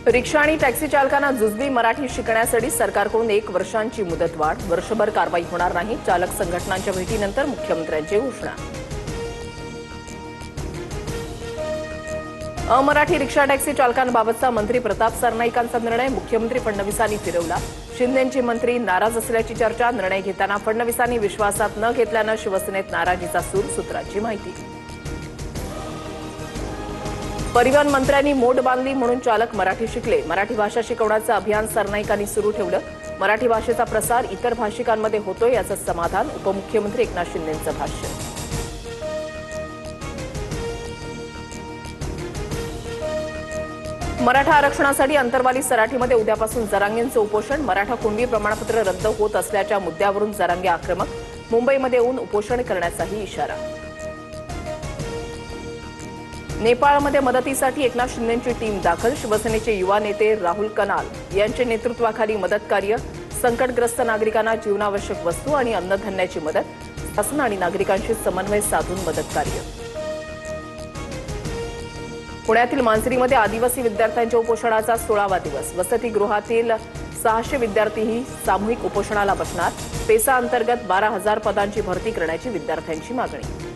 रिक्षा आणि टॅक्सी चालकांना जुजबी मराठी शिकण्यासाठी सरकारकडून 1 वर्षांची मुदतवाढ, वर्षभर कारवाई होणार नाही. चालक संघटनांच्या भेटीनंतर मुख्यमंत्र्यांची घोषणा. अमराठी रिक्षा टॅक्सी चालकांबाबतचा मंत्री प्रताप सरनाईकांचा निर्णय मुख्यमंत्री फडणवीसांनी फिरवला. शिंदेंचे मंत्री नाराज असल्याची चर्चा. निर्णय घेताना फडणवीसांनी विश्वासात न घेतल्यानं शिवसेनेत नाराजीचा सूर. सूत्रांची माहिती. परिवहन मंत्र्यांनी मोड बांधली म्हणून चालक मराठी शिकले. मराठी भाषा शिकवण्याचं अभियान सरनाईकांनी सुरू ठेवलं. मराठी भाषेचा प्रसार इतर भाषिकांमध्ये होतोय याचं समाधान. उपमुख्यमंत्री एकनाथ शिंदेंचं भाष्य. मराठा आरक्षणासाठी अंतरवाली सराठीमध्ये उद्यापासून जरांगेंचं उपोषण. मराठा कुणबी प्रमाणपत्र रद्द होत असल्याच्या मुद्द्यावरून जरांगे आक्रमक. मुंबईमध्ये येऊन उपोषण करण्याचाही इशारा. नेपाळमध्ये मदतीसाठी एकनाथ शिंदेंची टीम दाखल. शिवसेनेचे युवा नेते राहुल कनाल यांच्या नेतृत्वाखाली मदत कार्य. संकटग्रस्त नागरिकांना जीवनावश्यक वस्तू आणि अन्नधान्याची मदत. शासन आणि नागरिकांशी समन्वय साधून मदत कार्य. पुण्यातील मांजरीमध्ये आदिवासी विद्यार्थ्यांच्या उपोषणाचा 16वा दिवस. वसतिगृहातील 600 विद्यार्थीही सामूहिक उपोषणाला बसणार. पेसा अंतर्गत 12,000 पदांची भरती करण्याची विद्यार्थ्यांची मागणी.